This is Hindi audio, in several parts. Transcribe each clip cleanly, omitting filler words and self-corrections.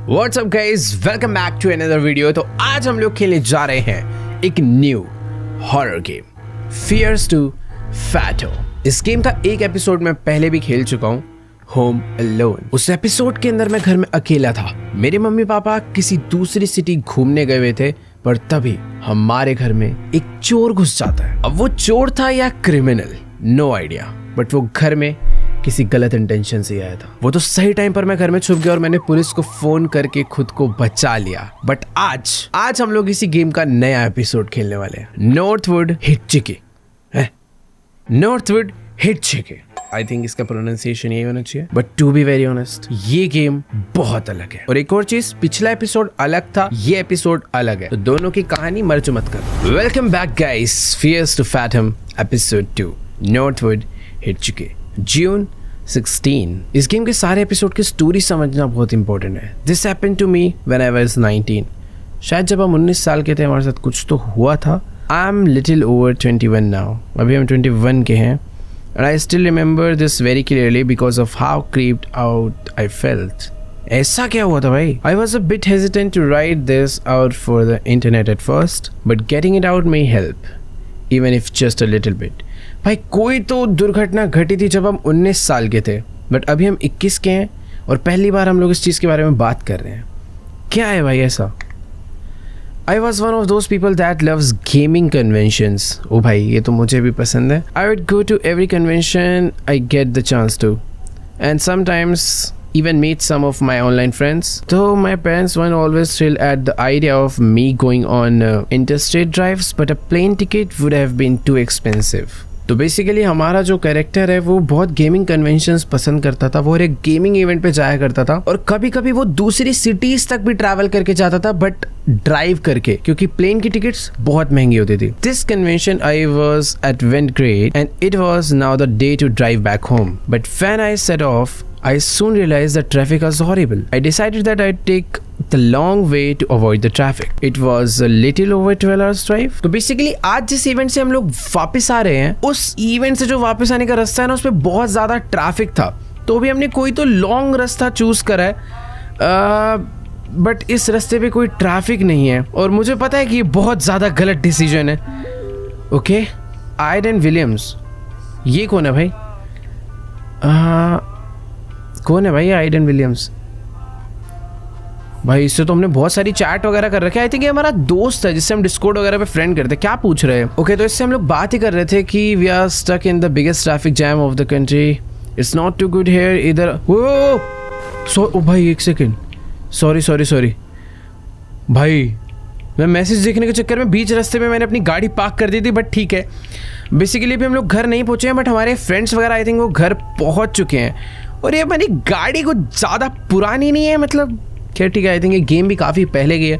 What's up guys, welcome back to another video. तो आज हम लोग खेलने जा रहे हैं एक new horror game, fears to fathom. इस गेम का एक एपिसोड मैं पहले भी खेल चुका हूँ, होम अलोन। उस एपिसोड के अंदर मैं घर में अकेला था, मेरे मम्मी पापा किसी दूसरी सिटी घूमने गए हुए थे, पर तभी हमारे घर में एक चोर घुस जाता है। अब वो चोर था या क्रिमिनल, नो आइडिया, बट वो घर में किसी गलत इंटेंशन से आया था। वो तो सही टाइम पर मैं घर में छुप गया और मैंने पुलिस को फोन करके खुद को बचा लिया। बट आज हम लोग इसी गेम का नया एपिसोड खेलने वाले हैं, Northwood Hitchhike. Northwood Hitchhike, I think इसका प्रोनाउंसिएशन यही होना चाहिए, but to be very honest ये गेम बहुत अलग है। और एक और चीज, पिछला एपिसोड अलग था, ये एपिसोड अलग है, तो दोनों की कहानी मर्ज मत कर। Welcome back guys, fears to fathom episode 2, Northwood hitchhike, June 16। इस गेम के सारे एपिसोड की स्टोरी समझना बहुत इंपॉर्टेंट है। This happened to me when I was 19। शायद जब हम 19 साल के थे हमारे साथ कुछ तो हुआ था। I am little over 21 now, अभी हम 21 के हैं। And I still remember this very clearly because of how creeped out I felt. ऐसा क्या हुआ था भाई? I was a bit hesitant to write this out for the internet at first, but getting it out may help even if just a little bit. भाई कोई तो दुर्घटना घटी थी जब हम 19 साल के थे, बट अभी हम 21 के हैं और पहली बार हम लोग इस चीज़ के बारे में बात कर रहे हैं। क्या है भाई ऐसा? I was one of those people that loves gaming conventions. ओ भाई ये तो मुझे भी पसंद है। I would go to every convention I get the chance to, and sometimes even meet some of my online friends. Though my parents weren't always thrilled at the idea of me going on interstate drives, but a plane ticket would have been too expensive. तो बेसिकली हमारा जो कैरेक्टर है वो बहुत गेमिंग कन्वेंशंस पसंद करता था। वो हर एक गेमिंग इवेंट पे जाया करता था और कभी कभी वो दूसरी सिटीज तक भी ट्रैवल करके जाता था, बट ड्राइव करके, क्योंकि प्लेन की टिकट्स बहुत महंगी होती थी। This convention I was at went great and it was now the day to drive back home, but when I set off I soon realized that traffic was horrible. I decided that I'd take the long way to avoid the traffic. It was a little over 12 hours drive. तो बेसिकली आज जिस इवेंट से हम लोग वापस आ रहे हैं, उस इवेंट से जो वापस आने का रास्ता है ना, उस पर बहुत ज़्यादा ट्रैफिक था। तो भी हमने कोई तो लॉन्ग रास्ता चूज करा है, बट इस रास्ते पे कोई ट्रैफिक नहीं है और मुझे पता है कि ये बहुत ज़्यादा गलत डिसीजन है। ओके, आइडन विलियम्स, ये कौन है भाई? कौन है भाई आइडन विलियम्स? भाई इससे तो हमने बहुत सारी चैट वगैरह कर रखी है। आई थिंक ये हमारा दोस्त है जिससे हम डिस्कॉर्ड वगैरह पे फ्रेंड करते हैं। क्या पूछ रहे हैं? ओके, तो इससे हम लोग बात ही कर रहे थे कि we are stuck in the biggest traffic jam of the country, it's not too good here इधर। ओ भाई एक सेकेंड, सॉरी भाई, मैं मैसेज देखने के चक्कर में बीच रास्ते में मैंने अपनी गाड़ी पार्क कर दी थी, बट ठीक है। बेसिकली अभी हम लोग घर नहीं पहुंचे हैं, बट हमारे फ्रेंड्स वगैरह आई थिंक वो घर पहुंच चुके हैं और ये हमारी गाड़ी कुछ ज़्यादा पुरानी नहीं है, मतलब क्या, ठीक है। आई थिंक ये गेम भी काफ़ी पहले की है।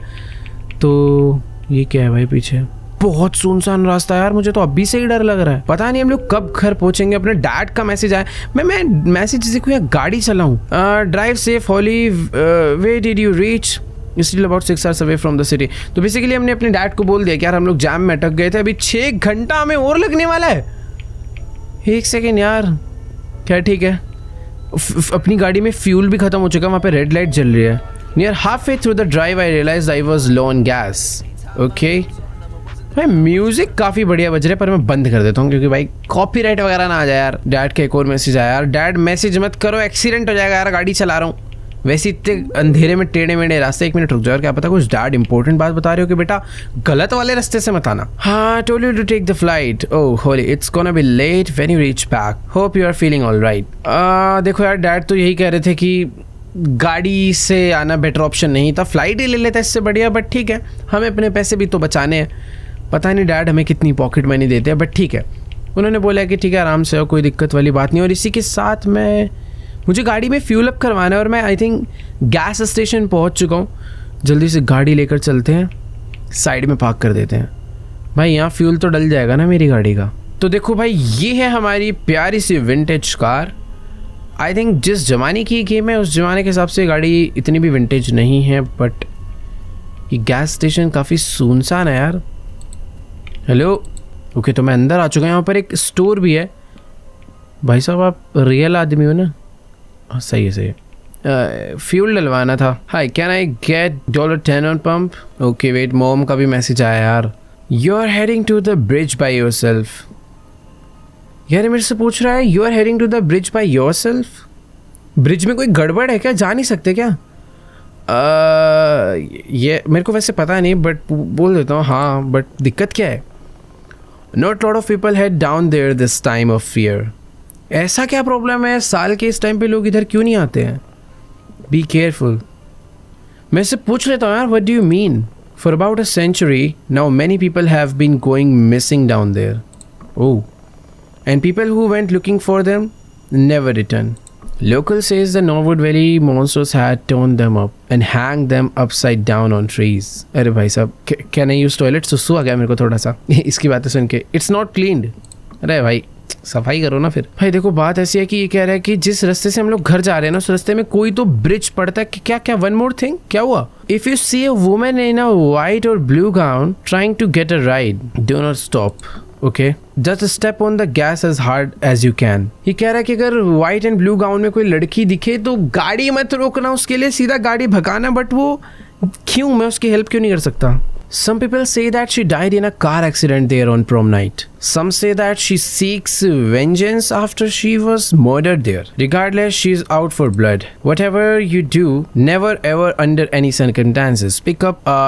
तो ये क्या है भाई पीछे? बहुत सुनसान रास्ता है यार, मुझे तो अभी से ही डर लग रहा है। पता नहीं हम लोग कब घर पहुंचेंगे। अपने डैड का मैसेज आया, मैं मैसेज देखूँ या गाड़ी चलाऊँ? Drive safe Holly, where did you reach? Still about 6 hours away from the city। तो बेसिकली हमने अपने डैड को बोल दिया कि यार हम लोग जैम में अटक गए थे, अभी 6 घंटा हमें और लगने वाला है। एक सेकेंड यार, क्या, ठीक है। अपनी गाड़ी में फ्यूल भी खत्म हो चुका, वहाँ पे रेड लाइट जल रही है। Near half way through the drive I realized I was low on gas. Okay भाई, म्यूजिक काफ़ी बढ़िया बज रहा है, पर मैं बंद कर देता हूँ क्योंकि भाई कॉपीराइट वगैरह ना आ जाए यार। डैड का एक और मैसेज आया, यार डैड मैसेज मत करो, एक्सीडेंट हो जाएगा यार, गाड़ी चला रहा हूँ। वैसे इतने अंधेरे में टेढ़े मेढ़े रास्ते, 1 मिनट रुक जाओ, क्या पता कुछ डैड इंपॉर्टेंट बात बता रहे हो कि बेटा गलत वाले रास्ते से मत आना। हाँ, told you to take the flight, oh holy it's gonna be late when you reach back, hope you are feeling alright. देखो यार, डैड तो यही कह रहे थे कि गाड़ी से आना बेटर ऑप्शन नहीं था, फ्लाइट ही ले लेता इससे बढ़िया, बट ठीक है, हमें अपने पैसे भी तो बचाने हैं। पता नहीं डैड हमें कितनी पॉकेट मनी देते हैं, बट ठीक है। उन्होंने बोला कि ठीक है आराम से हो, कोई दिक्कत वाली बात नहीं। और इसी के साथ मुझे गाड़ी में फ्यूल अप करवाना है और मैं आई थिंक गैस स्टेशन पहुंच चुका हूँ। जल्दी से गाड़ी लेकर चलते हैं, साइड में पार्क कर देते हैं। भाई यहाँ फ्यूल तो डल जाएगा ना मेरी गाड़ी का। तो देखो भाई, ये है हमारी प्यारी सी विंटेज कार। आई थिंक जिस ज़माने की गेम है उस ज़माने के हिसाब से गाड़ी इतनी भी विंटेज नहीं है, बट ये गैस स्टेशन काफ़ी सुनसान है यार। हेलो, ओके, तो मैं अंदर आ चुका हूँ। यहाँ पर एक स्टोर भी है। भाई साहब आप रियल आदमी हो ना? हाँ सही है। फ्यूल डलवाना था। Hi, can I get $10 on pump? Okay wait, mom का भी मैसेज आया यार। You are heading to the bridge by yourself. यार मेरे से पूछ रहा है you are heading to the bridge by yourself. Bridge में कोई गड़बड़ है क्या? जा नहीं सकते क्या? ये मेरे को वैसे पता नहीं, बट बोल देता हूँ हाँ, बट दिक्कत क्या है? Not lot of people head down there this time of fear. ऐसा क्या प्रॉब्लम है? साल के इस टाइम पे लोग इधर क्यों नहीं आते हैं? Be careful. मैं इससे पूछ लेता हूँ यार, what do you mean? For about a century now many people have been going missing down there. Oh, and people who went looking for them never return. Local says the Norwood Valley monsters had torn them up and hanged them upside down on trees. अरे भाई साहब, can I use toilet? सुसु आ गया मेरे को थोड़ा सा इसकी बातें सुन के। It's not cleaned। अरे भाई सफाई करो ना फिर। भाई देखो बात ऐसी है कि ये कह रहा है कि जिस रास्ते से हम लोग घर जा रहे हैं ना, उस रास्ते में कोई तो ब्रिज पड़ता है। क्या क्या? वन मोर थिंग, क्या हुआ? If you see a woman in a white or blue gown trying to get a ride, do not stop. Okay, just step on the gas as hard as you can. ये कह रहा है कि अगर व्हाइट एंड ब्लू गाउन में कोई लड़की दिखे तो गाड़ी मत रोकना, उसके लिए सीधा गाड़ी भगाना। बट वो क्यों? मैं उसकी हेल्प क्यों नहीं कर सकता? Some people say that she died in a car accident there on prom night. Some say that she seeks vengeance after she was murdered there. Regardless, she is out for blood. Whatever you do, never ever under any circumstances pick up a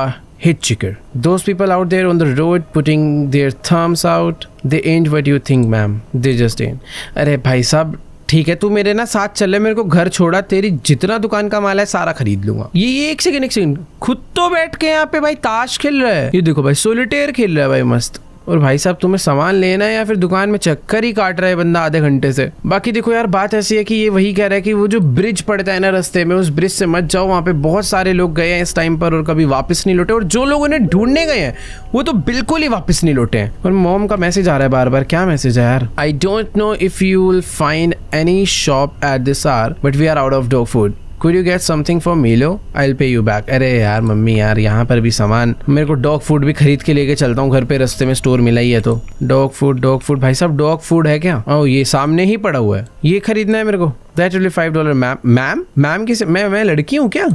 hitchhiker. Those people out there on the road putting their thumbs out, they ain't what you think, ma'am. They just ain't. अरे भाई साहब ठीक है, तू मेरे ना साथ चल ले, मेरे को घर छोड़ा, तेरी जितना दुकान का माल है सारा खरीद लूंगा। ये एक सेकंड, खुद तो बैठ के यहाँ पे भाई ताश खेल रहा है। ये देखो भाई सोलिटेयर खेल रहा है भाई मस्त। और भाई साहब तुम्हें सामान लेना है या फिर दुकान में चक्कर ही काट रहा है बंदा आधे घंटे से। बाकी देखो यार बात ऐसी है कि ये वही कह रहा है कि वो जो ब्रिज पड़ता है ना रास्ते में, उस ब्रिज से मत जाओ। वहाँ पे बहुत सारे लोग गए हैं इस टाइम पर और कभी वापस नहीं लौटे, और जो लोग उन्हें ढूंढने गए हैं वो तो बिल्कुल ही वापस नहीं लौटे हैं। और मॉम का मैसेज आ रहा है बार बार। क्या मैसेज है यार? I don't know if you will find any shop at this hour but we are out of dog food. Could you get something for Milo? I'll pay you back. अरे यार मम्मी यार, यहाँ पर भी सामान, मेरे को डॉग फूड भी खरीद के लेके चलता हूँ घर पे, रास्ते में स्टोर मिला ही है तो। डॉग फूड भाई साहब, डॉग फूड है क्या? ओह ये सामने ही पड़ा हुआ है, ये खरीदना है मेरे को। That will be $5 ma'am. Ma'am किसे? मैं लड़की हूँ क्या?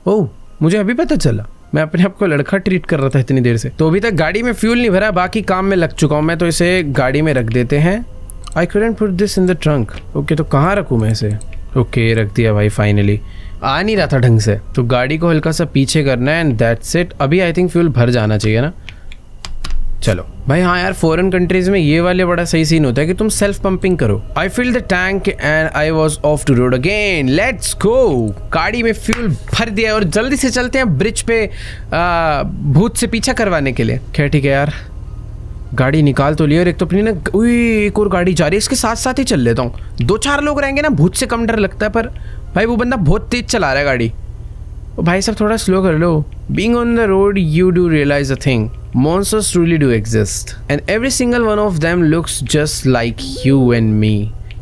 ओह मुझे अभी पता चला, मैं अपने आप को लड़का ट्रीट कर रहा था इतनी देर से। तो अभी तक गाड़ी में फ्यूल नहीं भरा, बाकी काम में लग चुका हूँ मैं, तो इसे गाड़ी में रख देते हैं। I couldn't put this in the trunk. Okay तो कहाँ रखूँ मैं इसे? ओके रख दिया भाई फाइनली। आ नहीं रहा था ढंग से, तो गाड़ी को हल्का सा पीछे करना है एंड दैट्स इट। अभी आई थिंक फ्यूल भर जाना चाहिए ना। चलो भाई हाँ यार, फॉरेन कंट्रीज में ये वाले बड़ा सही सीन होता है कि तुम सेल्फ पंपिंग करो। I fill the tank and I was off to road again. Let's go. गाड़ी में फ्यूल भर दिया और जल्दी से चलते हैं ब्रिज पे भूत से पीछा करवाने के लिए। क्या ठीक है यार, गाड़ी निकाल तो लिया। और एक तो अपनी ना एक और गाड़ी जा रही है, इसके साथ साथ ही चल लेता हूँ। 2-4 लोग रहेंगे ना, भूत से कम डर लगता है। पर भाई वो बंदा बहुत तेज चला रहा है गाड़ी। भाई साहब थोड़ा स्लो कर लो। Being on the road you do realise a thing, monsters truly do exist and every single one of them looks just like you and me।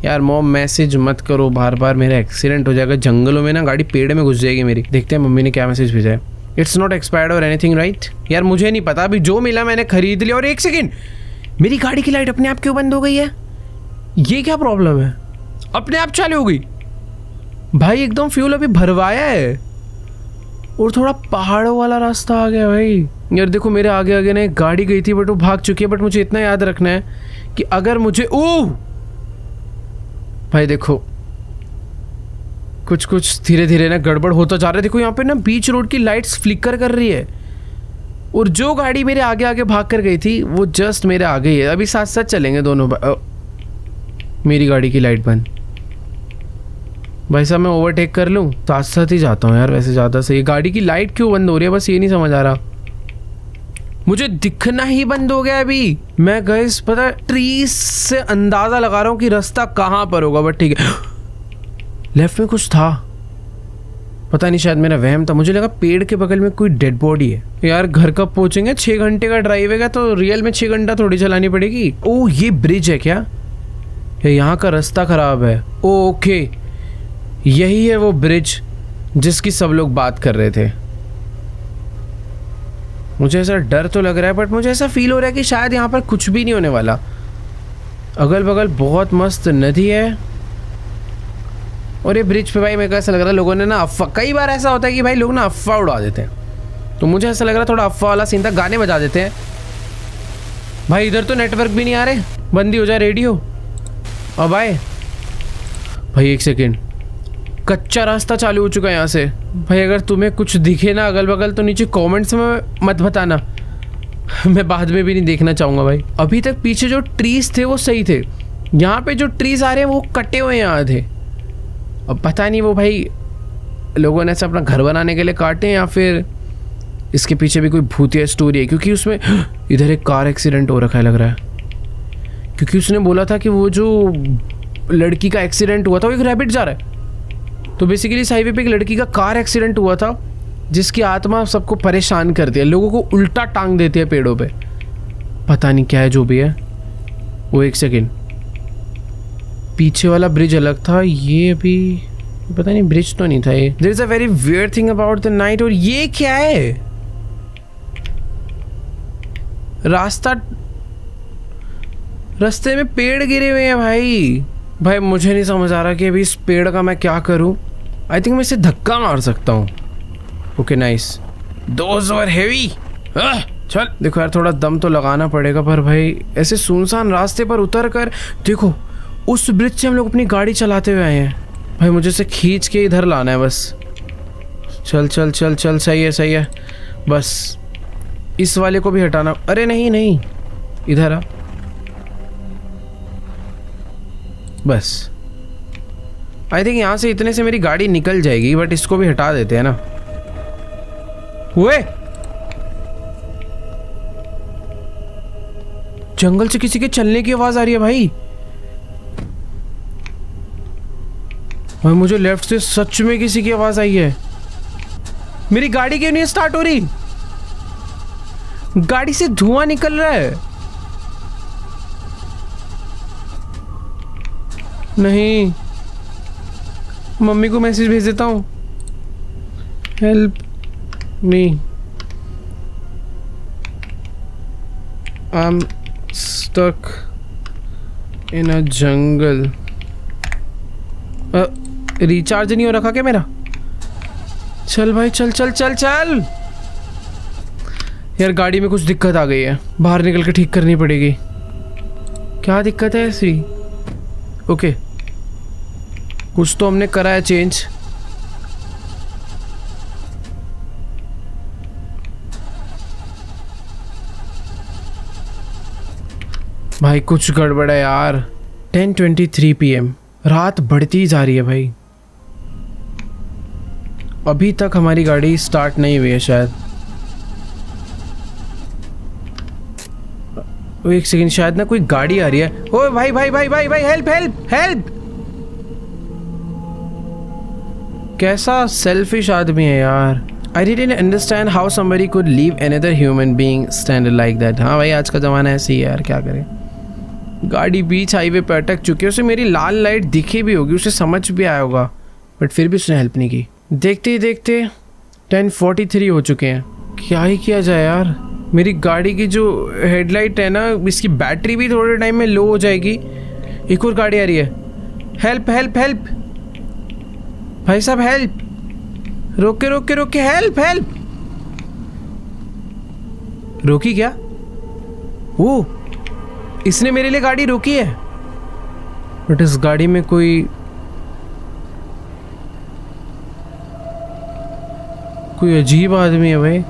यार मॉम मैसेज मत करो बार बार, मेरा एक्सीडेंट हो जाएगा जंगलों में ना, गाड़ी पेड़ में घुस जाएगी मेरी। देखते हैं मम्मी ने क्या मैसेज भेजा है। इट्स नॉट एक्सपायर्ड और एनीथिंग राइट। यार मुझे नहीं पता, अभी जो मिला मैंने खरीद लिया। और एक सेकेंड, मेरी गाड़ी की लाइट अपने आप क्यों बंद हो गई है? ये क्या प्रॉब्लम है? अपने आप चालू हो गई भाई, एकदम फ्यूल अभी भरवाया है। और थोड़ा पहाड़ों वाला रास्ता आ गया भाई। यार देखो मेरे आगे आगे ना एक गाड़ी गई थी बट वो भाग चुकी है। बट मुझे इतना याद रखना है कि अगर मुझे भाई देखो कुछ कुछ धीरे धीरे ना गड़बड़ होता जा रहा है। देखो यहाँ पे ना बीच रोड की लाइट्स फ्लिकर कर रही है, और जो गाड़ी मेरे आगे आगे भाग कर गई थी वो जस्ट मेरे आगे ही है। अभी साथ साथ चलेंगे दोनों। मेरी गाड़ी की लाइट बंद। भाई साहब मैं ओवरटेक कर लूँ? साथ साथ ही जाता हूँ यार वैसे ज़्यादा सही। गाड़ी की लाइट क्यों बंद हो रही है, बस ये नहीं समझ आ रहा। मुझे दिखना ही बंद हो गया अभी। मैं गाइस पता है ट्रीज से अंदाज़ा लगा रहा हूँ कि रास्ता कहाँ पर होगा। बट ठीक है, लेफ्ट में कुछ था, पता नहीं शायद मेरा वहम था। मुझे लगा पेड़ के बगल में कोई डेड बॉडी है। यार घर कब पहुंचेंगे? 6 घंटे का ड्राइव है तो रियल में 6 घंटा थोड़ी चलानी पड़ेगी। ओह ये ब्रिज है क्या? यहाँ का रास्ता खराब है। ओके यही है वो ब्रिज जिसकी सब लोग बात कर रहे थे। मुझे ऐसा डर तो लग रहा है, बट मुझे ऐसा फील हो रहा है कि शायद यहाँ पर कुछ भी नहीं होने वाला। अगल बगल बहुत मस्त नदी है और ये ब्रिज पे भाई मेरे को ऐसा लग रहा है लोगों ने ना अफवाह, कई बार ऐसा होता है कि भाई लोग ना अफवाह उड़ा देते हैं, तो मुझे ऐसा लग रहा है थोड़ा अफवाह वाला सीन था, गाने बजा देते हैं। भाई इधर तो नेटवर्क भी नहीं आ रहे, बंद ही हो जाए रेडियो। और भाई एक सेकेंड, कच्चा रास्ता चालू हो चुका है यहाँ से। भाई अगर तुम्हें कुछ दिखे ना अगल बगल तो नीचे कमेंट्स में मत बताना, मैं बाद में भी नहीं देखना चाहूँगा भाई। अभी तक पीछे जो ट्रीज थे वो सही थे, यहाँ पे जो ट्रीज आ रहे हैं वो कटे हुए यहाँ थे। अब पता नहीं वो भाई लोगों ने ऐसे अपना घर बनाने के लिए काटे या फिर इसके पीछे भी कोई भूतिया स्टोरी है, क्योंकि उसमें इधर एक कार एक्सीडेंट हो रखा है लग रहा है, क्योंकि उसने बोला था कि वो जो लड़की का एक्सीडेंट हुआ था वो एक रैबिट जा रहा है। तो बेसिकली इस हाईवे पे एक लड़की का कार एक्सीडेंट हुआ था जिसकी आत्मा सबको परेशान करती है, लोगों को उल्टा टांग देती है पेड़ों पे, पता नहीं क्या है जो भी है वो। एक सेकेंड, पीछे वाला ब्रिज अलग था, ये अभी पता नहीं ब्रिज तो नहीं था ये। There is a very weird thing about the night. और ये क्या है, रास्ते में पेड़ गिरे हुए हैं भाई मुझे नहीं समझ आ रहा कि अभी इस पेड़ का मैं क्या करूं। आई थिंक मैं इसे धक्का मार सकता हूं। Okay nice, those were heavy. चल देखो यार थोड़ा दम तो लगाना पड़ेगा, पर भाई ऐसे सुनसान रास्ते पर उतर कर देखो, उस ब्रिज से हम लोग अपनी गाड़ी चलाते हुए आए हैं। भाई मुझे इसे खींच के इधर लाना है बस। चल चल चल चल, सही है। बस इस वाले को भी हटाना। अरे नहीं, इधर आ बस। आई थिंक यहाँ से इतने से मेरी गाड़ी निकल जाएगी, बट इसको भी हटा देते हैं ना। हुए जंगल से किसी के चलने की आवाज आ रही है भाई मुझे लेफ्ट से सच में किसी की आवाज आई है। मेरी गाड़ी क्यों नहीं स्टार्ट हो रही? गाड़ी से धुआं निकल रहा है। नहीं, मम्मी को मैसेज भेज देता हूँ, help me, I am stuck in a jungle. Recharge नहीं हो रखा क्या मेरा? चल भाई चल चल चल चल। यार गाड़ी में कुछ दिक्कत आ गई है, बाहर निकल के ठीक करनी पड़ेगी। क्या दिक्कत है ऐसी? ओके कुछ तो हमने करा है चेंज। भाई कुछ गड़बड़ है यार। 10:23 PM, रात बढ़ती जा रही है भाई। अभी तक हमारी गाड़ी स्टार्ट नहीं हुई है शायद। एक सेकंड, शायद ना कोई गाड़ी आ रही है। ओए भाई भाई भाई भाई भाई, हेल्प हेल्प हेल्प। कैसा सेल्फिश आदमी है यार। I didn't understand how somebody could leave another human being stranded like that। हाँ भाई आज का ज़माना ऐसे ही है यार, क्या करें। गाड़ी बीच हाईवे पे अटक चुकी है, उसे मेरी लाल लाइट दिखी भी होगी, उसे समझ भी आया होगा, बट फिर भी उसने हेल्प नहीं की। देखते ही देखते 10:43 हो चुके हैं। क्या ही किया जाए यार। मेरी गाड़ी की जो हेडलाइट है ना, इसकी बैटरी भी थोड़े टाइम में लो हो जाएगी। एक और गाड़ी आ रही है। हेल्प हेल्प हेल्प भाई साहब, हेल्प। रोके रोके रोके, हेल्प हेल्प। रोकी क्या? ओ इसने मेरे लिए गाड़ी रोकी है, बट इस गाड़ी में कोई अजीब आदमी है भाई।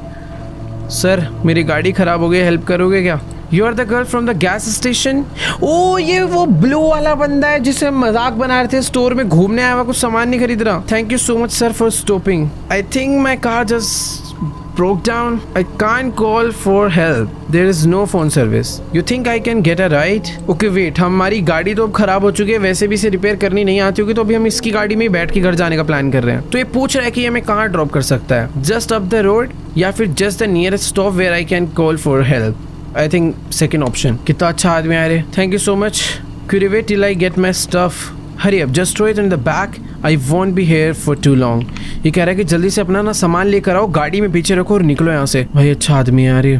सर मेरी गाड़ी खराब हो गई, हेल्प करोगे क्या? You are the girl from the gas station. ओ ये वो ब्लू वाला बंदा है जिसे मजाक बना रहे थे, स्टोर में घूमने आया हुआ, कुछ सामान नहीं खरीद रहा। Thank you so much sir for stopping. I think my car just broke down. I can't call for help. There is no phone service. You think I can get a ride? Okay wait, हमारी गाड़ी तो अब खराब हो चुकी है, वैसे भी इसे रिपेयर करनी नहीं आती होगी, तो अभी हम इसकी गाड़ी में ही बैठ के घर जाने का प्लान कर रहे हैं। तो ये पूछ रहा है कि हमें कहाँ ड्रॉप कर सकता है, जस्ट अप द रोड या फिर just the nearest stop where I can call for help. I think second option. कितना अच्छा आदमी आ रहे। Thank you so much. Could you wait till I get my stuff? Hurry up, just throw it in the back. I won't be here for too long. ये कह रहा है कि जल्दी से अपना ना सामान लेकर आओ, गाड़ी में पीछे रखो और निकलो यहाँ से। भाई अच्छा आदमी है यार ये,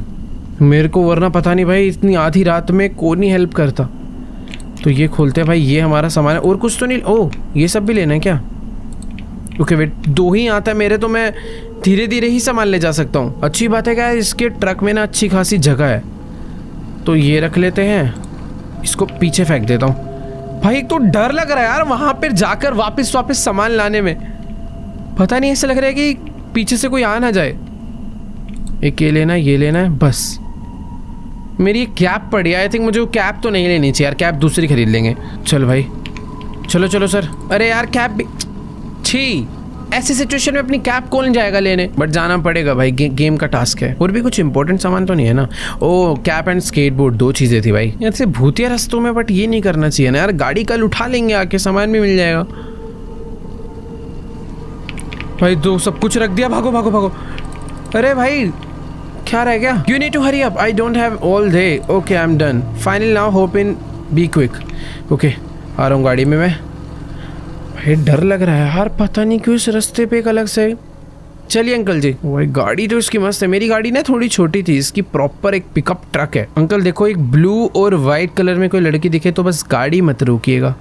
मेरे को वरना पता नहीं भाई इतनी आधी रात में कौन नहीं हेल्प करता। तो ये खोलते हैं भाई, ये हमारा सामान है। और कुछ तो नहीं? ओह ये सब भी लेना है क्या? ओके वेट, 2 ही आता है मेरे, तो मैं धीरे धीरे ही सामान ले जा सकता हूँ। अच्छी बात है क्या है, इसके ट्रक में ना अच्छी खासी जगह है, तो ये रख लेते हैं, इसको पीछे फेंक देता हूँ। भाई एक तो डर लग रहा है यार वहाँ पर जाकर वापस सामान लाने में, पता नहीं, ऐसा लग रहा है कि पीछे से कोई आ ना जाए। एक ये लेना है बस। मेरी कैप पड़ी है, आई थिंक मुझे वो कैप तो नहीं लेनी चाहिए यार, कैप दूसरी खरीद लेंगे। चल भाई, चलो सर। अरे यार कैप भी, छी, ऐसी सिचुएशन में अपनी कैप कौन जाएगा लेने, बट जाना पड़ेगा भाई, गेम का टास्क है। और भी कुछ इंपॉर्टेंट सामान तो नहीं है ना? ओ कैप एंड स्केटबोर्ड, 2 चीजें थी भाई। ऐसे भूतिया रास्तों में बट ये नहीं करना चाहिए ना यार, गाड़ी कल उठा लेंगे आके, सामान भी मिल जाएगा। भाई 2 सब कुछ रख दिया, भागो। अरे भाई क्या रह गया? You need to hurry up. I don't have all day. Okay, I'm done. Final now. Hope in. Be quick. Okay, आ रहा हूँ गाड़ी में मैं। भाई डर लग रहा है यार, पता नहीं क्यों इस रास्ते पे एक अलग से। चलिए अंकल जी। भाई गाड़ी तो इसकी मस्त है। मेरी गाड़ी ना थोड़ी छोटी थी, इसकी प्रॉपर एक पिकअप ट्रक है। अंकल देखो, एक ब्लू और वाइट कलर में कोई लड़की दिखे तो बस गाड़ी मत रोकिएगा।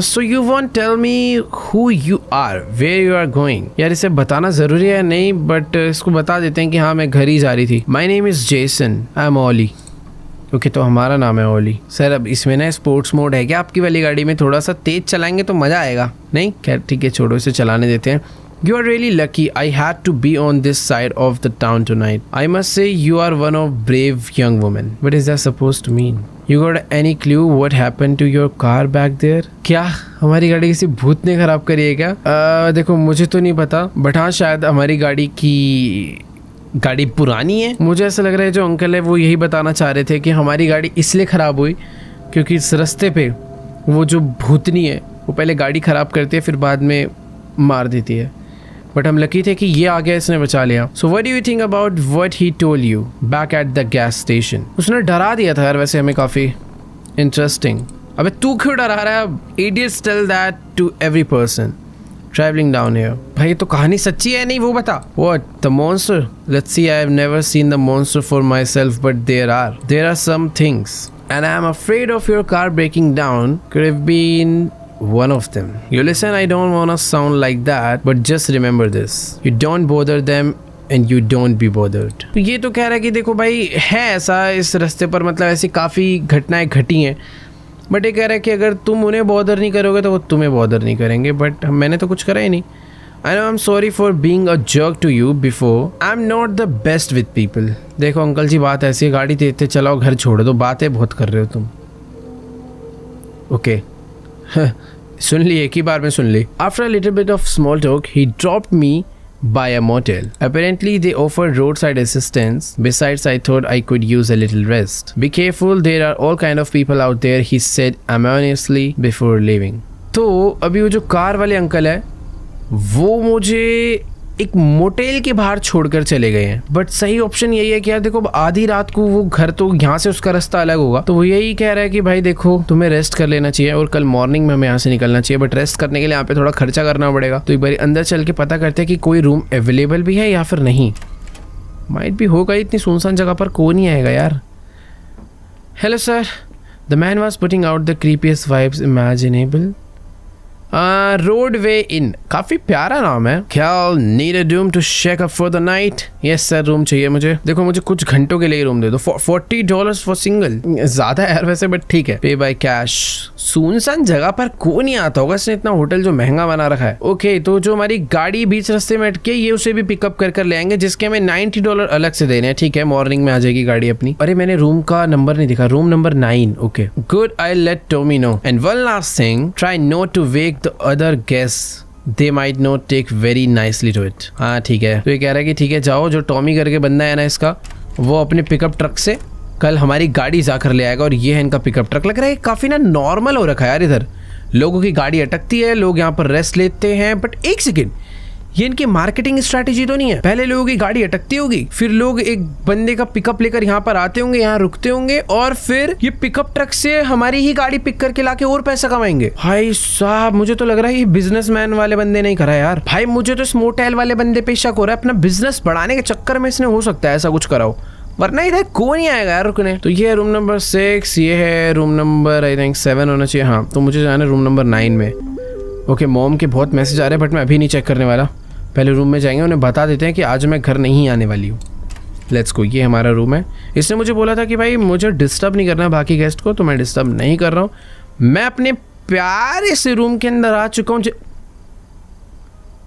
So you won't tell me who you are, where you are going? यार इसे बताना जरूरी है नहीं, बट इसको बता देते हैं कि हाँ मैं घर ही जा रही थी। My name is Jason, I am Ollie. Okay तो हमारा नाम है ओली। सर अब इसमें ना स्पोर्ट्स मोड है क्या आपकी वाली गाड़ी में? थोड़ा सा तेज चलाएंगे तो मजा आएगा। नहीं खैर ठीक है, छोड़ो, इसे चलाने देते हैं। You are really lucky. I had to be on this side of the town tonight. I must say you are one of brave young women. What is that supposed to mean? You got any clue what happened to your car back there? क्या हमारी गाड़ी किसी भूत ने खराब करी है क्या? देखो मुझे तो नहीं पता, बट हाँ शायद हमारी गाड़ी पुरानी है। मुझे ऐसा लग रहा है जो अंकल है वो यही बताना चाह रहे थे कि हमारी गाड़ी इसलिए ख़राब हुई क्योंकि इस रास्ते पे वो जो भूतनी है वो पहले गाड़ी ख़राब करती है फिर बाद में मार देती है, बट हम लकी थे कि ये आ गया, इसने बचा लिया। So what do you think about what he told you back at the gas station? उसने डरा दिया था यार वैसे हमें काफ़ी इंटरेस्टिंग। अबे तू क्यों डरा रहा है? Idiots tell that to every person travelling down here. भाई तो कहानी सच्ची है नहीं वो बता। What the monster? Let's see, I have never seen the monster for myself, but there are some things and I am afraid of your car breaking down could have been one of them. You listen, I don't want to sound like that, but just remember this. You don't bother them and you don't be bothered. तो ये तो कह रहा है कि देखो भाई है ऐसा इस रास्ते पर, मतलब ऐसी काफ़ी घटनाएं घटी हैं, बट ये कह रहा है कि अगर तुम उन्हें बॉदर नहीं करोगे तो वो तुम्हें बॉदर नहीं करेंगे, बट मैंने तो कुछ करा ही नहीं। I know I'm sorry for being a jerk to you before. I'm not the best with people. देखो अंकल जी बात ऐसी है, गाड़ी देते चलाओ, घर छोड़ दो, बातें बहुत कर रहे हो तुम। ओके सुन ली, एक ही बार में सुन ली। After a little bit of small talk, he dropped me by a motel. Apparently, they offered roadside assistance. Besides, I thought I could use a little rest. Be careful, there are all kind of people out there, he said ominously before leaving. तो अभी वो जो कार वाले अंकल है वो मुझे एक मोटेल के बाहर छोड़कर चले गए हैं, बट सही ऑप्शन यही है कि यार देखो आधी रात को वो घर, तो यहाँ से उसका रास्ता अलग होगा, तो वो यही कह रहा है कि भाई देखो तुम्हें रेस्ट कर लेना चाहिए और कल मॉर्निंग में हमें यहाँ से निकलना चाहिए, बट रेस्ट करने के लिए यहाँ पे थोड़ा खर्चा करना पड़ेगा, तो एक बार अंदर चल के पता करते हैं कि कोई रूम अवेलेबल भी है या फिर नहीं। माइट भी होगा, इतनी सुनसान जगह पर कौन ही आएगा यार। Hello sir, the man was putting out the creepiest vibes imaginable. Roadway Inn, काफी प्यारा नाम है। क्या need a room to shack up for the night? Yes sir, room चाहिए मुझे। देखो मुझे कुछ घंटों के लिए रूम दे दो। $40 फॉर सिंगल, ज्यादा है यार वैसे, बट ठीक है। पे बाय कैश। सुनसान जगह पर कौन ही आता होगा, इसने इतना होटल जो महंगा बना रखा है। ओके तो जो हमारी गाड़ी बीच रास्ते में अटके, ये उसे भी पिकअप कर ले आएंगे, जिसके हमें $90 अलग से देने हैं। ठीक है, मॉर्निंग में आ जाएगी गाड़ी अपनी। अरे मैंने रूम का नंबर नहीं दिखा, room number 9। Okay good, I let Tommy know. And one last thing, try not to wake the other guests, they might not take very nicely to it. हाँ ठीक है, तो ये कह रहा है कि ठीक है जाओ, जो टॉमी करके बंदा है ना इसका, वो अपने पिकअप ट्रक से कल हमारी गाड़ी जाकर ले आएगा, और ये है इनका पिकअप ट्रक। लग रहा है काफी ना नॉर्मल हो रखा है यार, इधर लोगों की गाड़ी अटकती है, लोग यहाँ पर रेस्ट लेते हैं, बट एक सेकेंड, ये इनकी मार्केटिंग स्ट्रैटेजी तो नहीं है? पहले लोगों की गाड़ी अटकती होगी, फिर लोग एक बंदे का पिकअप लेकर यहाँ पर आते होंगे, यहाँ रुकते होंगे, और फिर ये पिकअप ट्रक से हमारी ही गाड़ी पिक करके लाके और पैसा कमाएंगे। भाई साहब मुझे तो लग रहा है ये बिजनेसमैन वाले बंदे नहीं करा यार। भाई मुझे तो इस मोटेल वाले बंदे पे शक हो रहा है, अपना बिजनेस बढ़ाने के चक्कर में इसने हो सकता है ऐसा कुछ करा हो, वरना इधर कौन ही आएगा यार रुकने। तो ये है रूम नंबर 6, ये है रूम नंबर आई थिंक 7 होना चाहिए। हाँ तो मुझे जाना है रूम नंबर 9 में। ओके मॉम के बहुत मैसेज आ रहे हैं बट मैं अभी नहीं चेक करने वाला। पहले रूम में जाएंगे, उन्हें बता देते हैं कि आज मैं घर नहीं आने वाली हूँ। Let's go. ये हमारा रूम है। इसने मुझे बोला था कि भाई मुझे डिस्टर्ब नहीं करना बाकी गेस्ट को, तो मैं डिस्टर्ब नहीं कर रहा हूँ। मैं अपने प्यारे से रूम के अंदर आ चुका हूँ।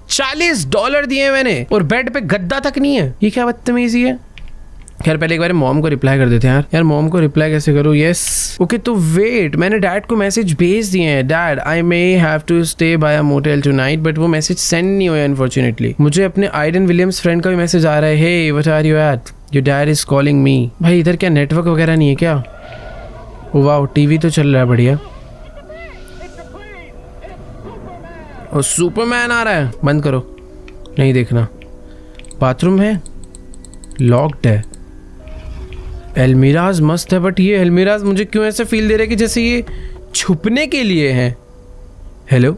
$40 दिए मैंने और बेड पे गद्दा तक नहीं है। ये क्या बदतमीजी है। खैर पहले एक बार मॉम को रिप्लाई कर देते हैं यार मॉम को रिप्लाई कैसे करूँ। यस ओके तो वेट, मैंने डैड को मैसेज भेज दिए हैं। Dad I may have to stay by a motel tonight, but वो मैसेज सेंड नहीं हुआ अनफॉर्चुनेटली। मुझे अपने आइडन विलियम्स फ्रेंड का भी मैसेज आ रहा है, hey what are you at, your dad is calling me. भाई इधर क्या नेटवर्क वगैरह नहीं है क्या? वाह टीवी तो चल रहा है बढ़िया। और सुपरमैन आ रहा है, बंद करो, नहीं देखना। बाथरूम है, लॉक्ड है। एलमीराज मस्त है बट ये एलमीराज मुझे क्यों ऐसे फील दे रहा है कि जैसे ये छुपने के लिए हैं। हेलो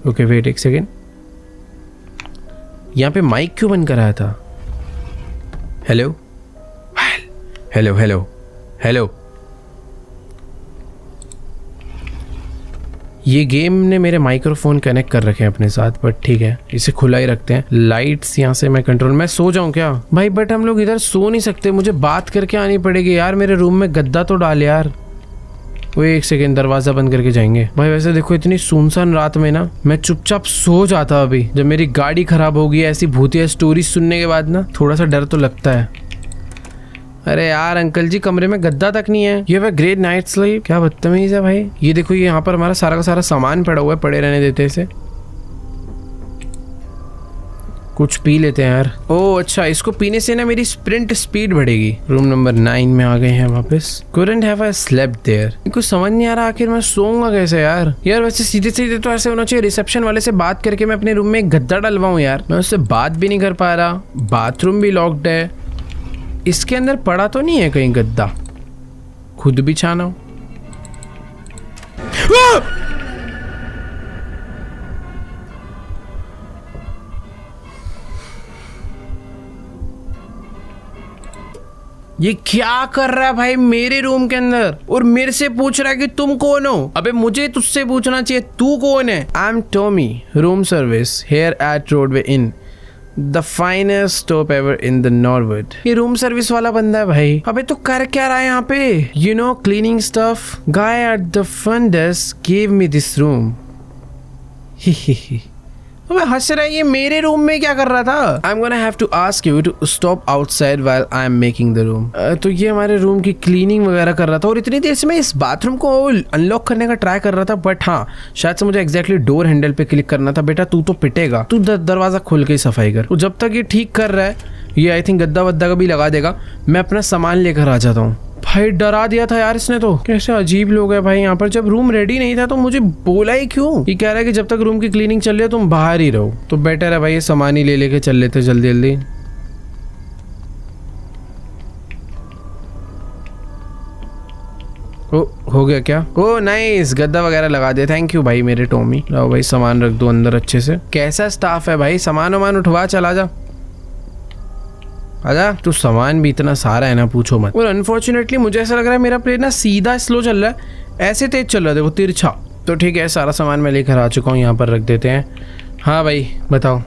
ओके वेट एक सेकेंड, यहाँ पे माइक क्यों बंद कराया था? Hello hello hello hello. ये गेम ने मेरे माइक्रोफोन कनेक्ट कर रखे हैं अपने साथ, बट ठीक है इसे खुला ही रखते हैं। लाइट्स यहाँ से मैं कंट्रोल, मैं सो जाऊँ क्या भाई? बट हम लोग इधर सो नहीं सकते, मुझे बात करके आनी पड़ेगी यार। मेरे रूम में गद्दा तो डाल यार। वो एक सेकेंड, दरवाजा बंद करके जाएंगे। भाई वैसे देखो इतनी सुनसान रात में ना मैं चुपचाप सो जाता अभी। जब मेरी गाड़ी खराब होगी ऐसी भूतिया स्टोरी सुनने के बाद ना थोड़ा सा डर तो लगता है। अरे यार अंकल जी कमरे में गद्दा तक नहीं है। You have a great night sleep. क्या बदतमीज है भाई। ये देखो ये यहाँ पर हमारा सारा का सारा सामान पड़ा हुआ है, पड़े रहने देते इसे। कुछ पी लेते हैं यार। ओह अच्छा, इसको पीने से ना मेरी स्प्रिंट स्पीड बढ़ेगी। रूम नंबर 9 में आ गए हैं वापस। Couldn't have I slept there। कुछ समझ नहीं आ रहा आखिर मैं सोऊंगा कैसे यार। यार वैसे सीधे सीधे तो ऐसे होना चाहिए, रिसेप्शन वाले से बात करके मैं अपने रूम में एक गद्दा डलवाऊं यार। मैं उससे बात भी नहीं कर पा रहा, बाथरूम भी लॉक्ड है। इसके अंदर पड़ा तो नहीं है कहीं गद्दा, खुद बिछाना हो। ये क्या कर रहा है भाई मेरे रूम के अंदर, और मेरे से पूछ रहा है कि तुम कौन हो? अबे मुझे तुझसे पूछना चाहिए तू कौन है? I am Tommy, room service here at Roadway Inn, the finest stop ever in the Norwood. ये रूम सर्विस वाला बंदा है भाई। अबे तो कर क्या रहा है यहाँ पे? You know cleaning stuff. Guy at the front desk give me this room. ही अबे हंस रहा है, ये मेरे रूम में क्या कर रहा था? I am gonna have to ask you to stop outside while I am making the room. तो ये हमारे रूम की क्लीनिंग वगैरह कर रहा था और इतनी देर से मैं इस बाथरूम को अनलॉक करने का ट्राई कर रहा था, बट हाँ शायद से मुझे एग्जैक्टली डोर हैंडल पे क्लिक करना था। बेटा तू तो पिटेगा, तू दरवाजा खोल के ही सफाई कर। तो जब तक ये ठीक कर रहा है, ये आई थिंक गद्दा वद्दा का भी लगा देगा, मैं अपना सामान लेकर आ जाता हूँ। भाई डरा दिया था यार इसने तो। कैसे अजीब लोग हैं भाई यहाँ पर। जब रूम रेडी नहीं था तो मुझे बोला ही क्यों? ये कह रहा है कि जब तक रूम की क्लीनिंग चल रही है तुम बाहर ही रहो। तो बेटर है भाई ये सामान ही ले लेके चल लेते जल्दी जल्दी। ओ हो गया क्या? ओ नाइस, गद्दा वगैरह लगा दिया। थैंक यू भाई मेरे टॉमी। लाओ भाई सामान रख दो अंदर अच्छे से। कैसा स्टाफ है भाई, सामान वामान उठवा चला जा। आजा, तो सामान भी इतना सारा है ना पूछो मत। और अनफॉर्चुनेटली मुझे ऐसा लग रहा है मेरा प्लेन ना सीधा स्लो चल रहा है, ऐसे तेज चल रहा है देखो तिरछा। तो ठीक है सारा सामान मैं लेकर आ चुका हूँ, यहाँ पर रख देते हैं। हाँ भाई बताओ।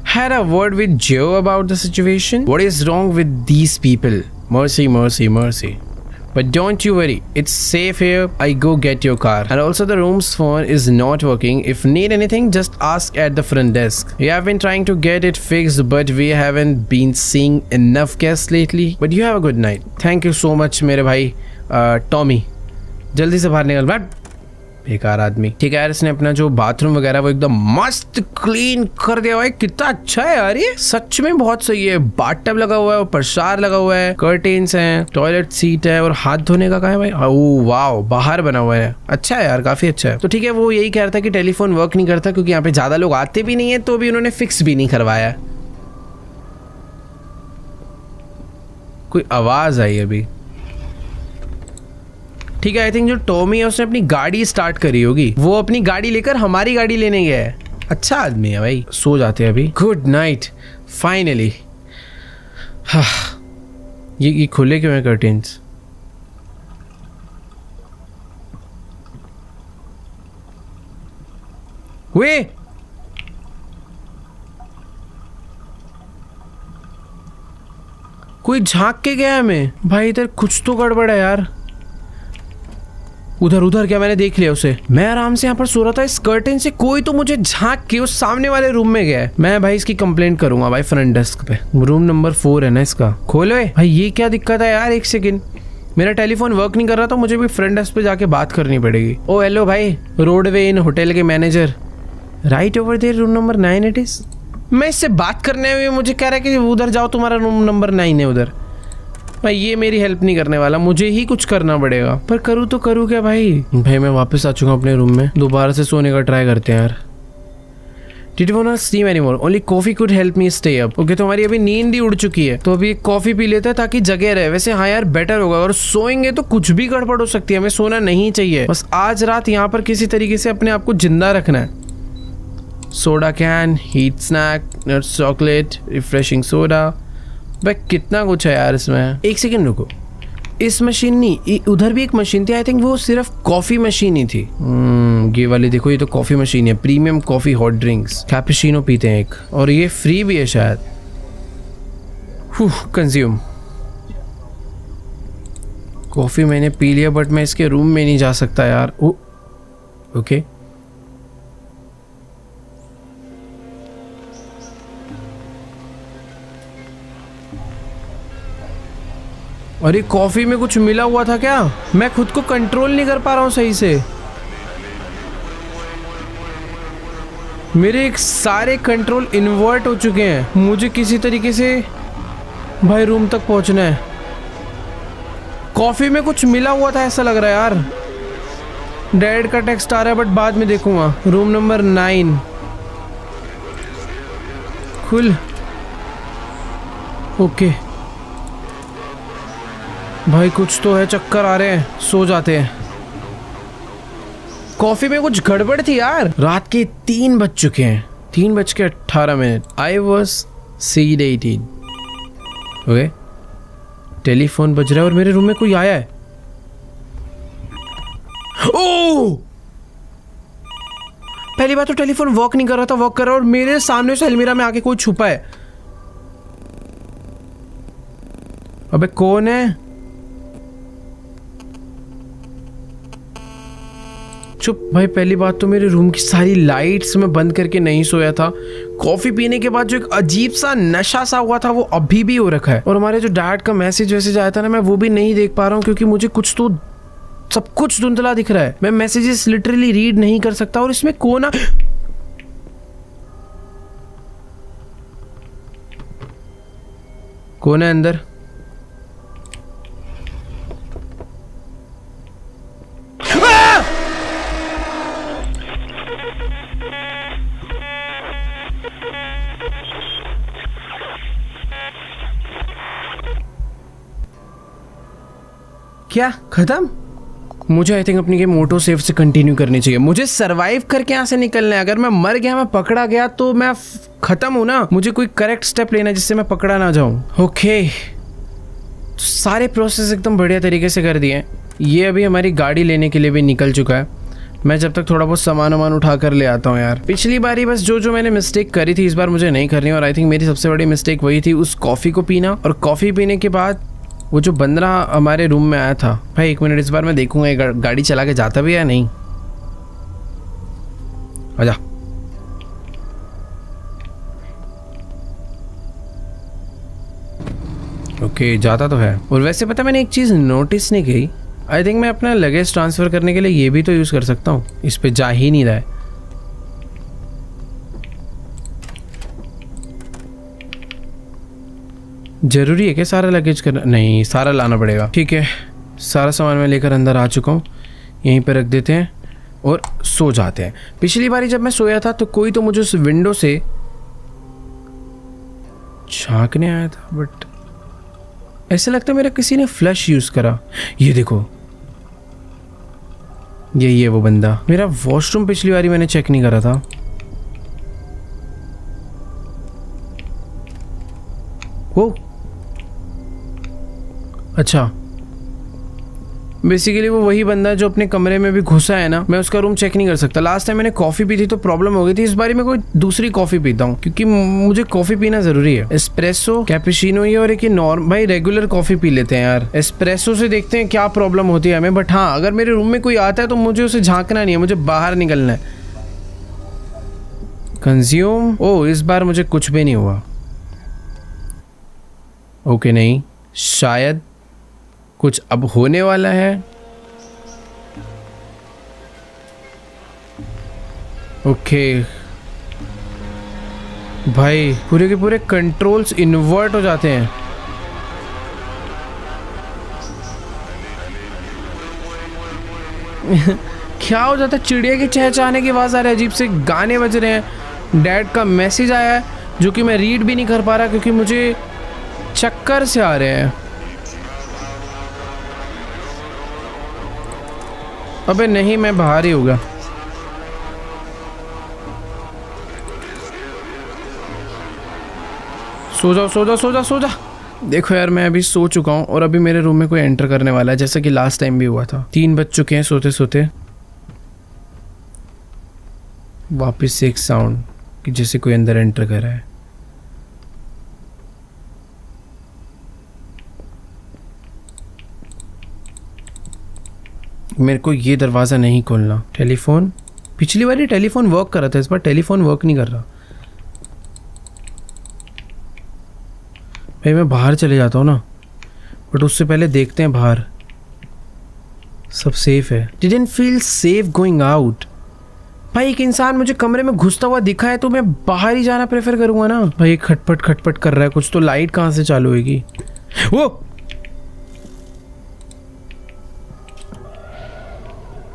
Had a word with Joe about the situation. What is wrong with these people? Mercy, mercy, mercy. But don't you worry, it's safe here. I go get your car. And also the room's phone is not working. If need anything, just ask at the front desk. We have been trying to get it fixed, but we haven't been seeing enough guests lately. But you have a good night. Thank you so much मेरे भाई टॉमी। जल्दी से बाहर निकल बैठ, बेकार आदमी। ठीक है यार, इसने अपना जो बाथरूम वगैरह वो एकदम मस्त क्लीन कर दिया भाई। कितना अच्छा है यार, ये सच में बहुत सही है। बाथटब लगा हुआ है, ऊपर शावर लगा हुआ है, कर्टेन्स हैं, टॉयलेट सीट है, और हाथ धोने का कहाँ है भाई? ओह वाओ, बाहर बना हुआ है। अच्छा है यार, काफी अच्छा है। तो ठीक है, वो यही कह रहा था कि टेलीफोन वर्क नहीं करता क्योंकि यहाँ पे ज्यादा लोग आते भी नहीं है, तो भी उन्होंने फिक्स भी नहीं करवाया। कोई आवाज आई अभी। ठीक है, आई थिंक जो टॉमी है उसने अपनी गाड़ी स्टार्ट करी होगी, वो अपनी गाड़ी लेकर हमारी गाड़ी लेने गया है। अच्छा आदमी है भाई। सो जाते हैं अभी। Good night finally. ये खुले क्यों हैं कर्टेन्स? वे कोई झांक के गया हमें भाई, इधर कुछ तो गड़बड़ है यार। उधर उधर क्या मैंने देख लिया उसे? मैं आराम से यहाँ पर सो रहा था, इस कर्टेन से कोई तो मुझे झांक के उस सामने वाले रूम में गया है। मैं भाई इसकी कंप्लेंट करूंगा भाई फ्रंट डेस्क पे। रूम नंबर 4 है ना इसका। खोलो भाई, ये क्या दिक्कत है यार? एक सेकंड, मेरा टेलीफोन वर्क नहीं कर रहा था, मुझे भी फ्रंट डेस्क पे जाके बात करनी पड़ेगी। ओ हेलो भाई, रोडवे इन होटल के manager, right over there room number 9 it is. मैं इससे बात करने में मुझे कह रहा है कि उधर जाओ, तुम्हारा रूम नंबर 9 है उधर। भाई ये मेरी हेल्प नहीं करने वाला, मुझे ही कुछ करना पड़ेगा। पर करूँ तो करूँ क्या भाई? भाई मैं वापस आ चुका हूँ अपने रूम में, दोबारा से सोने का ट्राई करते हैं यार। Did you wanna sleep anymore? Only coffee could help me stay up. Okay, तो हमारी अभी नींद ही उड़ चुकी है, तो अभी कॉफी पी लेते हैं ताकि जगह रहे। वैसे हाँ यार बेटर होगा, और सोएंगे तो कुछ भी गड़बड़ हो सकती है, हमें सोना नहीं चाहिए। बस आज रात यहाँ पर किसी तरीके से अपने आप को जिंदा रखना है। Soda can, heat snack, nuts chocolate, refreshing soda, भाई कितना कुछ है यार इसमें। एक सेकंड रुको, इस मशीन नहीं, उधर भी एक मशीन थी, आई थिंक वो सिर्फ कॉफी मशीन ही थी। ये वाली देखो, ये तो कॉफी मशीन है, premium coffee hot drinks, cappuccino पीते हैं एक, और ये फ्री भी है शायद। कंज्यूम कॉफी मैंने पी लिया, बट मैं इसके रूम में नहीं जा सकता यार। ओके अरे कॉफी में कुछ मिला हुआ था क्या? मैं खुद को कंट्रोल नहीं कर पा रहा हूँ सही से। मेरे एक सारे कंट्रोल इन्वर्ट हो चुके हैं। मुझे किसी तरीके से भाई रूम तक पहुंचना है। कॉफी में कुछ मिला हुआ था ऐसा लग रहा है यार। डैड का टेक्स्ट आ रहा है, बट बाद में देखूंगा। रूम नंबर 9 खुल। ओके भाई कुछ तो है, चक्कर आ रहे हैं, सो जाते हैं। कॉफी में कुछ गड़बड़ थी यार। रात के 3 बज चुके हैं, 3:18। I was seed 18। Okay, telephone बज रहा है और मेरे रूम में कोई आया है। ओह, पहली बात तो टेलीफोन वर्क नहीं कर रहा था, वर्क कर रहा है, और मेरे सामने से अलमीरा में आके कोई छुपा है। अबे कौन है? चुप भाई। पहली बात तो मेरे रूम की सारी लाइट्स मैं बंद करके नहीं सोया था। कॉफी पीने के बाद जो एक अजीब सा नशा सा हुआ था वो अभी भी हो रखा है। और हमारे जो डैड का मैसेज आया था ना, मैं वो भी नहीं देख पा रहा हूँ, क्योंकि मुझे कुछ तो सब कुछ धुंधला दिख रहा है। मैं मैसेजेस लिटरली रीड नहीं कर सकता। और इसमें कौन है अंदर? क्या खत्म? मुझे आई थिंक अपनी गेम ऑटो सेव से कंटिन्यू करनी चाहिए। मुझे सरवाइव करके यहाँ से निकलना है। अगर मैं मर गया, मैं पकड़ा गया, तो मैं खत्म हूं ना। मुझे कोई करेक्ट स्टेप लेना है जिससे मैं पकड़ा ना जाऊं। ओके, तो सारे प्रोसेस एकदम बढ़िया तरीके से कर दिए। ये अभी हमारी गाड़ी लेने के लिए भी निकल चुका है। मैं जब तक थोड़ा बहुत सामान उठा कर ले आता हूँ यार। पिछली बारी बस जो मैंने मिस्टेक करी थी, इस बार मुझे नहीं करनी। और आई थिंक मेरी सबसे बड़ी मिस्टेक वही थी, उस कॉफ़ी को पीना। और कॉफ़ी पीने के बाद वो जो बंदरा हमारे रूम में आया था। भाई 1 मिनट, इस बार मैं देखूंगा ये गाड़ी चला के जाता भी है या नहीं। आजा। ओके, जाता तो है। और वैसे पता, मैंने एक चीज़ नोटिस नहीं की। आई थिंक मैं अपना लगेज ट्रांसफ़र करने के लिए ये भी तो यूज़ कर सकता हूँ। इस पे जा ही नहीं रहा है। जरूरी है क्या सारा लगेज करना? नहीं, सारा लाना पड़ेगा। ठीक है, सारा सामान मैं लेकर अंदर आ चुका हूँ। यहीं पे रख देते हैं और सो जाते हैं। पिछली बारी जब मैं सोया था तो कोई तो मुझे उस विंडो से झांकने आया था, बट ऐसा लगता है मेरा किसी ने फ्लैश यूज करा। ये देखो, यही है वो बंदा। मेरा वॉशरूम पिछली बारी मैंने चेक नहीं करा था। वो अच्छा, बेसिकली वो वही बंदा है जो अपने कमरे में भी घुसा है ना, मैं उसका रूम चेक नहीं कर सकता। लास्ट टाइम मैंने कॉफी पी थी तो प्रॉब्लम हो गई थी, इस बार मैं कोई दूसरी कॉफी पीता हूँ क्योंकि मुझे कॉफी पीना जरूरी है। एस्प्रेसो, कैपुचिनो ही और एक नॉर्मल, भाई रेगुलर कॉफी पी लेते हैं यार। एस्प्रेसो से देखते हैं क्या प्रॉब्लम होती है हमें, बट हाँ अगर मेरे रूम में कोई आता है तो मुझे उसे झांकना नहीं है, मुझे बाहर निकलना है। कंज्यूम, ओ इस बार मुझे कुछ भी नहीं हुआ। ओके नहीं, शायद कुछ अब होने वाला है। ओके भाई पूरे के पूरे कंट्रोल्स इन्वर्ट हो जाते हैं। क्या हो जाता है, चिड़िया की चहचहाने की आवाज आ रही है, अजीब से गाने बज रहे हैं, डैड का मैसेज आया है जो कि मैं रीड भी नहीं कर पा रहा क्योंकि मुझे चक्कर से आ रहे हैं। अबे नहीं, मैं बाहर ही होगा। सो जाओ सो जाओ सो जाओ सो जाओ। देखो यार मैं अभी सो चुका हूँ और अभी मेरे रूम में कोई एंटर करने वाला है, जैसा कि लास्ट टाइम भी हुआ था। 3 बज चुके हैं सोते सोते। वापस से एक साउंड कि जैसे कोई अंदर एंटर कर रहा है। मेरे को ये दरवाज़ा नहीं खोलना। टेलीफोन, पिछली बार ये टेलीफोन वर्क कर रहा था, इस बार टेलीफोन वर्क नहीं कर रहा। भाई मैं बाहर चले जाता हूँ ना, बट उससे पहले देखते हैं बाहर सब सेफ है। Didn't feel safe going out. भाई एक इंसान मुझे कमरे में घुसता हुआ दिखा है तो मैं बाहर ही जाना प्रेफर करूंगा ना। भाई खटपट खटपट कर रहा है कुछ, तो लाइट कहाँ से चालू होगी? वो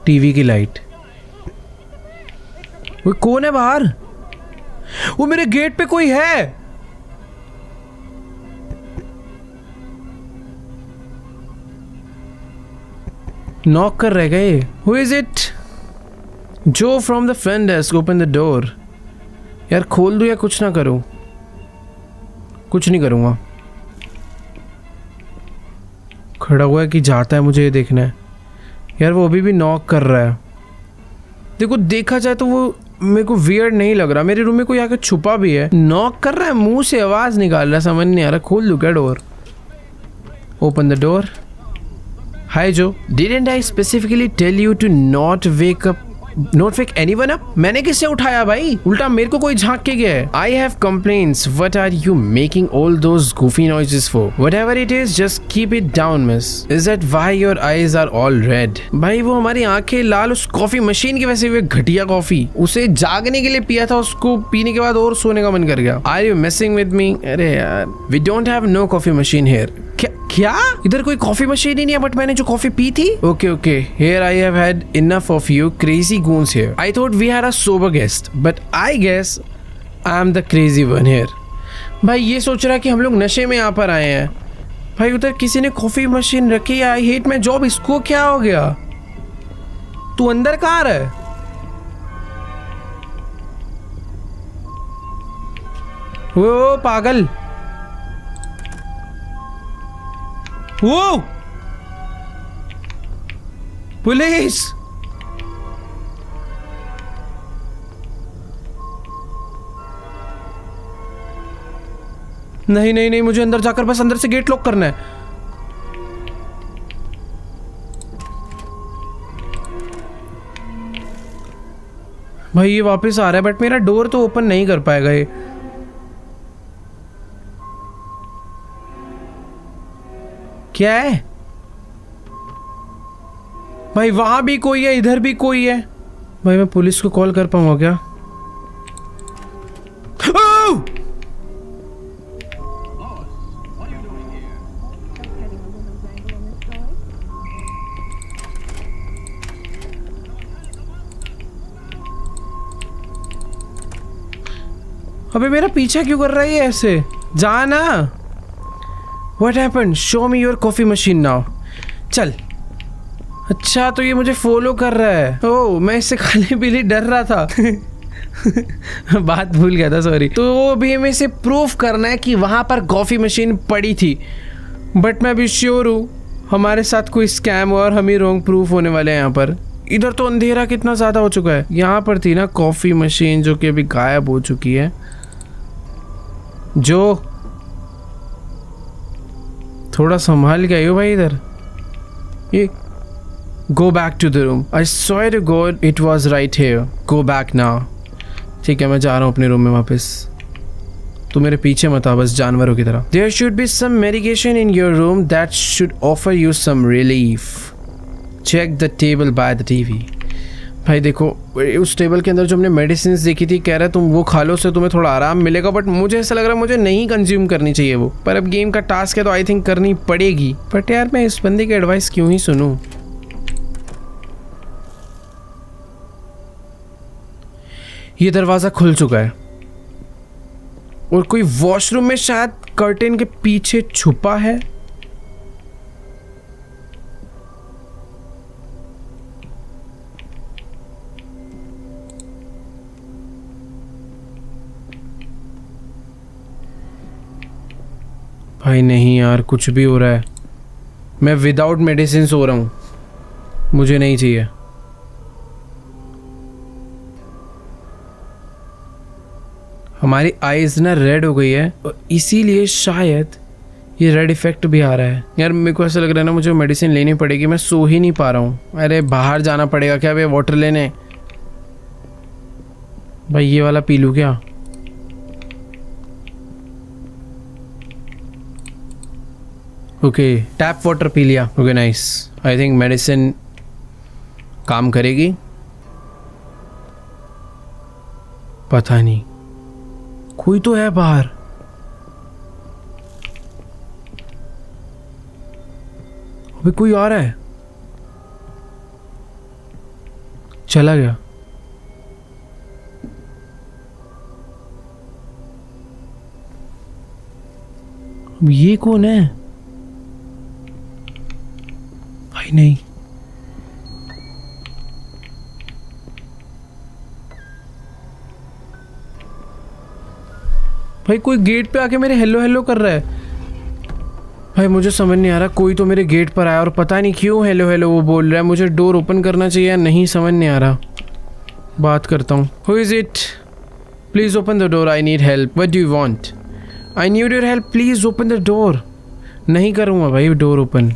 टीवी की लाइट। वो कौन है बाहर? वो मेरे गेट पे कोई है। नॉक कर रहे गए। Who is it? Joe from the front desk, open the door. यार खोल दूं या कुछ ना करूं? कुछ नहीं करूंगा। खड़ा हुआ है कि जाता है, मुझे ये देखना है। यार वो अभी भी नॉक कर रहा है। देखो देखा जाए तो वो मेरे को वियर्ड नहीं लग रहा। मेरे रूम में कोई आके छुपा भी है, नॉक कर रहा है, मुंह से आवाज निकाल रहा है, समझ नहीं आ रहा। खोल दूं क्या door? Open the door. Hi Joe, didn't I specifically tell you to not wake anyone up? मैंने किससे उठाया भाई? उल्टा मेरे को कोई झांक के गया है। I have complaints. What are you making all those goofy noises for? Whatever it is, just keep it down miss. Is that why your eyes are all red? भाई वो हमारी आंखें लाल उस कॉफी मशीन की वजह से हुई। घटिया कॉफी उसे जागने के लिए पिया था, उसको पीने के बाद और सोने का मन कर गया। Are you messing with me? अरे यार, we don't have no coffee machine here. क्या इधर कोई कॉफी मशीन ही नहीं है? बट मैंने जो कॉफी पी थी। Okay here I have had enough of you crazy goons here. I thought we had a sober guest, but I guess I am the crazy one here. भाई ये सोच रहा है कि हम लोग नशे में यहाँ पर आए हैं। भाई उधर किसी ने कॉफी मशीन रखी है। I hate my job. इसको क्या हो गया? तू अंदर कहाँ रहा है? वो पागल, वो पुलिस। नहीं, मुझे अंदर जाकर बस अंदर से गेट लॉक करना है। भाई ये वापस आ रहा है, बट मेरा डोर तो ओपन नहीं कर पाएगा ये। क्या है भाई? वहां भी कोई है, इधर भी कोई है। भाई मैं पुलिस को कॉल कर पाऊंगा क्या? अबे मेरा पीछा क्यों कर रहा है ये ऐसे? जाना। What happened? Show me your coffee machine now. चल। अच्छा तो ये मुझे फॉलो कर रहा है। ओह मैं इससे खाली पीली डर रहा था। बात भूल गया था, सॉरी। तो अभी हमें इसे प्रूफ करना है कि वहां पर कॉफी मशीन पड़ी थी, बट मैं अभी श्योर हूँ हमारे साथ कोई स्कैम और हम ही रॉन्ग प्रूफ होने वाले हैं यहाँ पर। इधर तो अंधेरा कितना ज़्यादा हो चुका है। यहाँ पर थी ना कॉफ़ी मशीन जो कि अभी गायब हो चुकी है। जो थोड़ा संभाल के आइयो भाई इधर। ये go back to the room. I swear to God it was right here. Go back now. ठीक है, मैं जा रहा हूँ अपने रूम में वापस। तू मेरे पीछे मत आ बस जानवरों की तरह। There should be some medication in your room that should offer you some relief. Check the table by the TV. भाई देखो उस टेबल के अंदर जो हमने मेडिसिन देखी थी, कह रहा है तुम वो खा लो, से तुम्हें थोड़ा आराम मिलेगा। बट मुझे ऐसा लग रहा है मुझे नहीं कंज्यूम करनी चाहिए वो। पर अब गेम का टास्क है तो आई थिंक करनी पड़ेगी। बट यार मैं इस बंदे की एडवाइस क्यों ही सुनूं। ये दरवाजा खुल चुका है और कोई वॉशरूम में शायद कर्टेन के पीछे छुपा है। भाई नहीं यार, कुछ भी हो रहा है। मैं विदाउट मेडिसिन सो रहा हूँ, मुझे नहीं चाहिए। हमारी आईज ना रेड हो गई है और इसीलिए शायद ये रेड इफेक्ट भी आ रहा है। यार मेरे को ऐसा लग रहा है ना मुझे मेडिसिन लेनी पड़ेगी। मैं सो ही नहीं पा रहा हूँ। अरे बाहर जाना पड़ेगा क्या भाई वाटर लेने। भाई ये वाला पी लूँ क्या? ओके टैप वाटर पी लिया। Okay nice. I think medicine काम करेगी। पता नहीं, कोई तो है बाहर। अभी कोई आ रहा है। चला गया। अब ये कौन है? भाई नहीं, भाई कोई गेट पे आके मेरे हेलो हेलो कर रहा है। भाई मुझे समझ नहीं आ रहा, कोई तो मेरे गेट पर आया और पता नहीं क्यों हेलो हेलो वो बोल रहा है। मुझे डोर ओपन करना चाहिए या नहीं, समझ नहीं आ रहा। बात करता हूँ। Who is it? Please open the door, I need help. What do you want? I need your help, please open the door. नहीं करूँगा भाई डोर ओपन।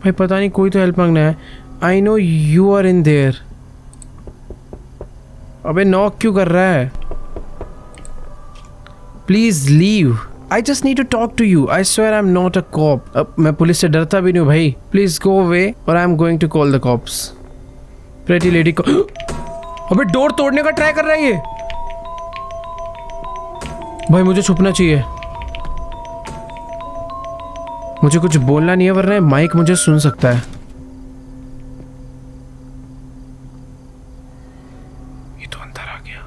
भाई पता नहीं कोई तो हेल्प मांगना है। I know you are in there. अबे नॉक क्यों कर रहा है? Please leave, I just need to talk to you. I swear I am not a cop. अब मैं पुलिस से डरता भी नहीं हूँ भाई। प्लीज गो अवे और I am going to call the cops. Pretty lady को अबे डोर तोड़ने का ट्राई कर रहा है ये। भाई मुझे छुपना चाहिए। मुझे कुछ बोलना नहीं है वरना माइक मुझे सुन सकता है। ये तो अंदर आ गया।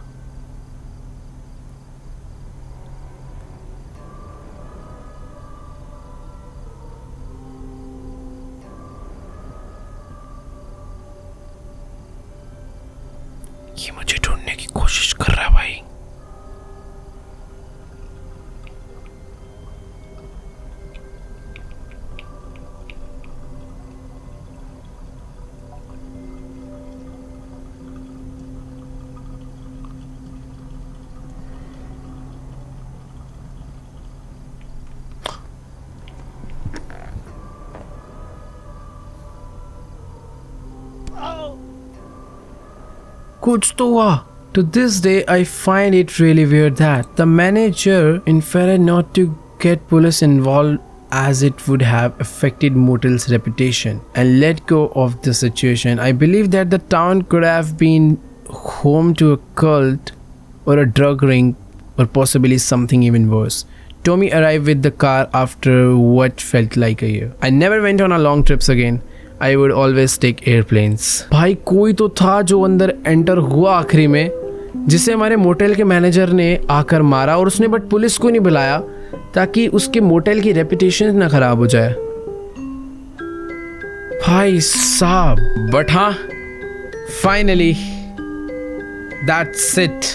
ये मुझे ढूंढने की कोशिश कर रहा है भाई। कुछ तो हुआ। To this day, I find it really weird that the manager inferred not to get police involved as it would have affected Motel's reputation and let go of the situation. I believe that the town could have been home to a cult or a drug ring or possibly something even worse. Tommy arrived with the car after what felt like a year. I never went on a long trips again. I would always take airplanes. भाई कोई तो था जो अंदर एंटर हुआ आखिरी में, जिसे हमारे मोटेल के मैनेजर ने आकर मारा और उसने बट पुलिस को नहीं बुलाया ताकि उसके मोटेल की रेपुटेशन ना खराब हो जाए। भाई साहब, बट हाँ फाइनली दैट्स इट।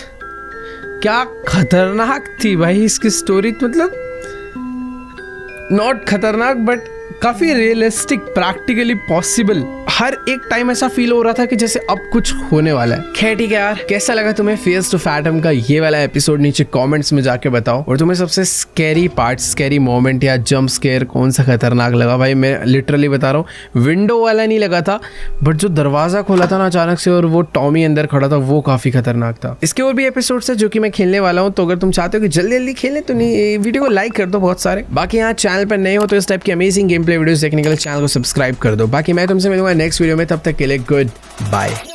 क्या खतरनाक थी भाई इसकी स्टोरी। मतलब नॉट खतरनाक बट काफी रियलिस्टिक, प्रैक्टिकली पॉसिबल। हर एक टाइम ऐसा फील हो रहा था कि जैसे अब कुछ होने वाला है। खैर ठीक है यार, कैसा लगा तुम्हें फेस टू फैटम का ये वाला एपिसोड नीचे कमेंट्स में जाके बताओ। और तुम्हें सबसे स्कैरी पार्ट, स्कैरी मोमेंट या जंप स्केयर कौन सा खतरनाक लगा? भाई मैं लिटरली बता रहा हूँ, विंडो वाला नहीं लगा था, बट जो दरवाजा खोला था ना अचानक से और वो टॉमी अंदर खड़ा था, वो काफी खतरनाक था। इसके और भी एपिसोड है जो कि मैं खेलने वाला हूँ, तो अगर तुम चाहते हो कि जल्दी जल्दी खेलें तो नहीं, वीडियो को लाइक कर दो बहुत सारे। बाकी यहाँ चैनल पर नए हो तो इस टाइप की अमेजिंग गेम प्ले वीडियोस देखने के लिए चैनल को सब्सक्राइब कर दो। बाकी मैं तुमसे मिलूंगा नेक्स्ट वीडियो में, तब तक के लिए गुड बाय।